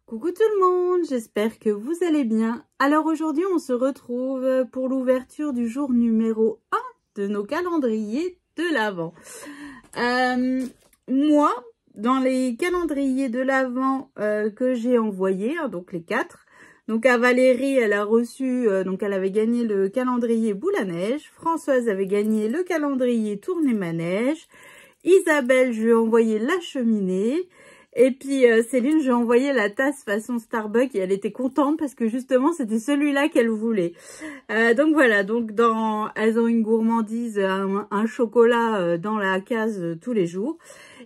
Coucou tout le monde, j'espère que vous allez bien. Alors aujourd'hui on se retrouve pour l'ouverture du jour numéro 1 de nos calendriers de l'Avent. Moi, dans les calendriers de l'Avent que j'ai envoyés, donc les 4, donc à Valérie, elle a reçu, donc elle avait gagné le calendrier Boule à neige. Françoise avait gagné le calendrier Tournée Manège. Isabelle, je lui ai envoyé la cheminée. Et puis Céline, j'ai envoyé la tasse façon Starbucks et elle était contente parce que justement c'était celui-là qu'elle voulait. Donc voilà, donc elles ont une gourmandise, un chocolat dans la case tous les jours.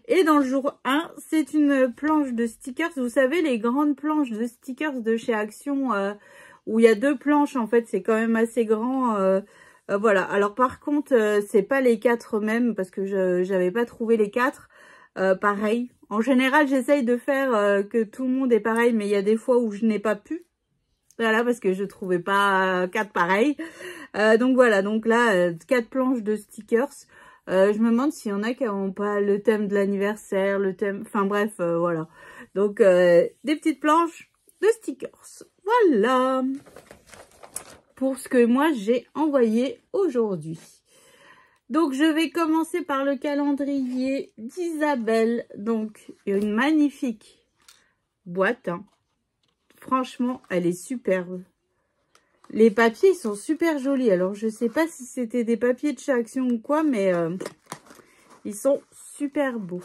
Et dans le jour 1, c'est une planche de stickers. Vous savez, les grandes planches de stickers de chez Action où il y a 2 planches en fait, c'est quand même assez grand. Voilà, alors par contre, c'est pas les 4 mêmes parce que j'avais pas trouvé les 4 pareil. En général, j'essaye de faire que tout le monde est pareil, mais il y a des fois où je n'ai pas pu. Voilà, parce que je trouvais pas 4 pareils. Donc voilà, donc là, 4 planches de stickers. Je me demande s'il y en a qui n'ont pas le thème de l'anniversaire, le thème... Enfin bref, voilà. Donc, des petites planches de stickers. Voilà. Pour ce que moi, j'ai envoyé aujourd'hui. Donc, je vais commencer par le calendrier d'Isabelle. Donc, une magnifique boîte. Hein. Franchement, elle est superbe. Les papiers sont super jolis. Alors, je ne sais pas si c'était des papiers de chez Action ou quoi, mais ils sont super beaux.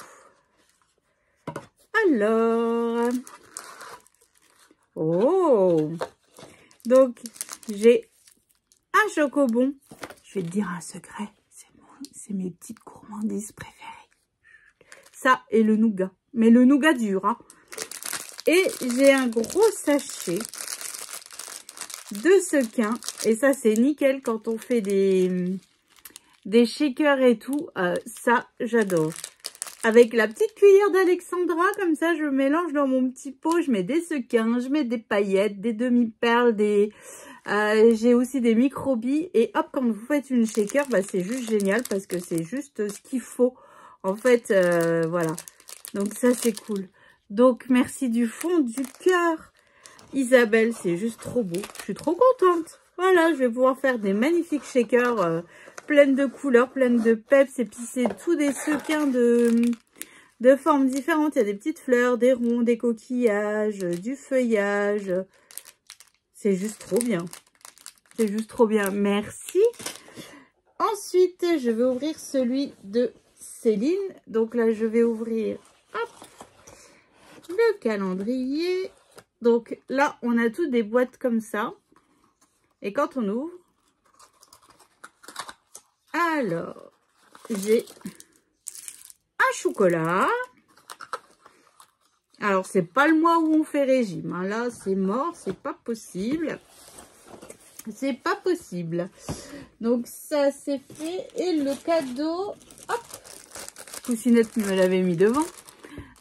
Alors, oh, donc, j'ai un chocobon. Je vais te dire un secret. C'est mes petites gourmandises préférées. Ça et le nougat. Mais le nougat dur. Hein. Et j'ai un gros sachet de sequins. Et ça, c'est nickel quand on fait des shakers et tout. Ça, j'adore. Avec la petite cuillère d'Alexandra, comme ça, je mélange dans mon petit pot. Je mets des sequins, je mets des paillettes, des demi-perles, j'ai aussi des microbilles. Et hop, quand vous faites une shaker, bah, c'est juste génial parce que c'est juste ce qu'il faut. En fait, voilà. Donc ça, c'est cool. Donc, merci du fond du cœur. Isabelle, c'est juste trop beau. Je suis trop contente. Voilà, je vais pouvoir faire des magnifiques shakers pleines de couleurs, pleines de peps. Et puis, c'est tous des sequins de formes différentes. Il y a des petites fleurs, des ronds, des coquillages, du feuillage. C'est juste trop bien. C'est juste trop bien. Merci. Ensuite, je vais ouvrir celui de Céline. Donc là, je vais ouvrir hop, le calendrier. Donc là, on a toutes des boîtes comme ça. Et quand on ouvre, alors, j'ai un chocolat. Alors, c'est pas le mois où on fait régime. Hein. Là, c'est mort, c'est pas possible. C'est pas possible. Donc, ça, c'est fait. Et le cadeau, hop, Poussinette me l'avait mis devant.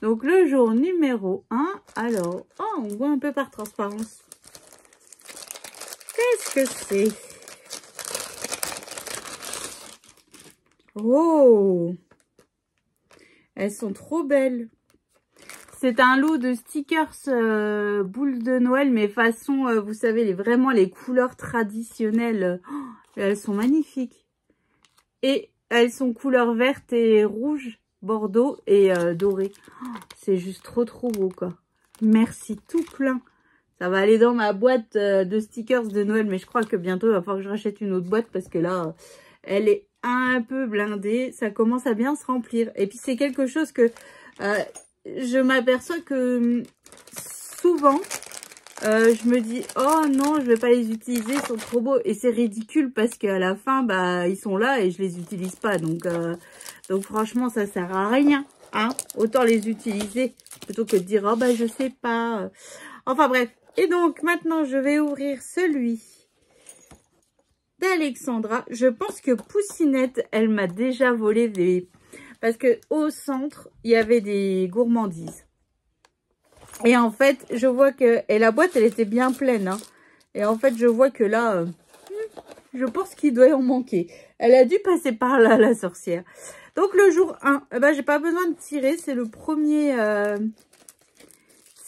Donc, le jour numéro 1. Alors, oh, on voit un peu par transparence. Qu'est-ce que c'est? Oh! Elles sont trop belles. C'est un lot de stickers boules de Noël, mais façon, vous savez, vraiment les couleurs traditionnelles. Oh, elles sont magnifiques. Et elles sont couleur verte et rouge, bordeaux et doré. Oh, c'est juste trop beau, quoi. Merci, tout plein. Ça va aller dans ma boîte de stickers de Noël, mais je crois que bientôt, il va falloir que je rachète une autre boîte parce que là, elle est un peu blindée. Ça commence à bien se remplir. Et puis, c'est quelque chose que... je m'aperçois que souvent, je me dis, oh non, je vais pas les utiliser, ils sont trop beaux. Et c'est ridicule parce qu'à la fin, bah, ils sont là et je les utilise pas. Donc franchement, ça sert à rien. Hein, autant les utiliser plutôt que de dire, oh bah, je sais pas. Enfin bref. Et donc, maintenant, je vais ouvrir celui d'Alexandra. Je pense que Poussinette, elle m'a déjà volé des... Parce que au centre, il y avait des gourmandises. Et en fait, je vois que... Et la boîte, elle était bien pleine. Hein. Et en fait, je vois que là, je pense qu'il doit en manquer. Elle a dû passer par là, la sorcière. Donc, le jour 1, eh ben, j'ai pas besoin de tirer. C'est le premier...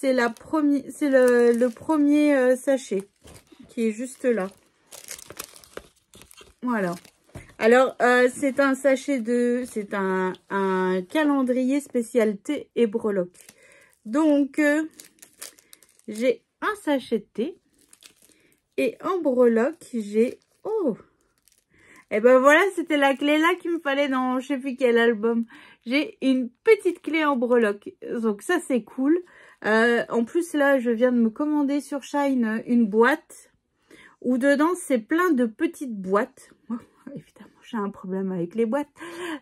c'est le premier sachet qui est juste là. Voilà. Alors, c'est un sachet c'est un calendrier spécial thé et breloque. Donc, j'ai un sachet de thé et en breloque, j'ai... Oh! Et ben voilà, c'était la clé là qu'il me fallait dans je sais plus quel album. J'ai une petite clé en breloque. Donc ça, c'est cool. En plus, là, je viens de me commander sur Shine une boîte où dedans, c'est plein de petites boîtes. Oh, évidemment, j'ai un problème avec les boîtes.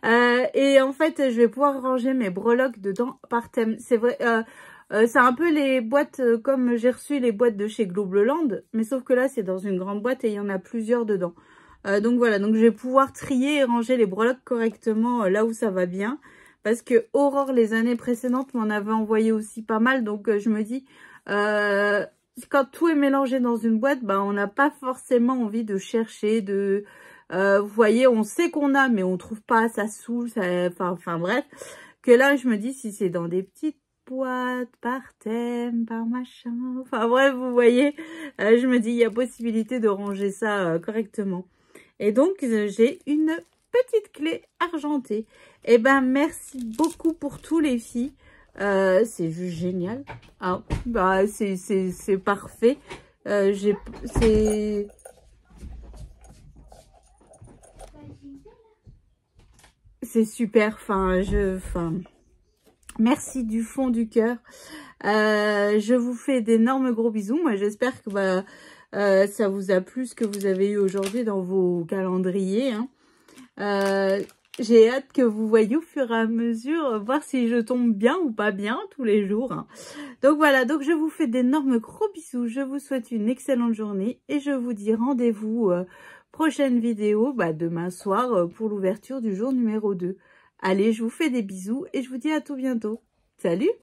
Et en fait, je vais pouvoir ranger mes breloques dedans par thème. C'est vrai... c'est un peu les boîtes comme j'ai reçu les boîtes de chez Globleland, mais sauf que là, c'est dans une grande boîte et il y en a plusieurs dedans. Donc voilà, donc je vais pouvoir trier et ranger les breloques correctement là où ça va bien. Parce que Aurore, les années précédentes, m'en avait envoyé aussi pas mal. Donc je me dis, quand tout est mélangé dans une boîte, bah, on n'a pas forcément envie de chercher, vous voyez, on sait qu'on a, mais on trouve pas, ça saoule, enfin bref. Que là, je me dis, si c'est dans des petites boîtes, par thème, par machin, enfin bref, vous voyez, je me dis, il y a possibilité de ranger ça correctement. Et donc, j'ai une petite clé argentée. Et ben, merci beaucoup pour tous les filles. C'est juste génial. Ah, bah, c'est parfait. C'est super. Enfin, merci du fond du cœur. Je vous fais d'énormes gros bisous. Moi, j'espère que ça vous a plu ce que vous avez eu aujourd'hui dans vos calendriers. Hein. J'ai hâte que vous voyez au fur et à mesure, voir si je tombe bien ou pas bien tous les jours. Hein. Donc voilà, donc je vous fais d'énormes gros bisous. Je vous souhaite une excellente journée et je vous dis rendez-vous prochaine vidéo demain soir pour l'ouverture du jour numéro 2. Allez, je vous fais des bisous et je vous dis à tout bientôt. Salut!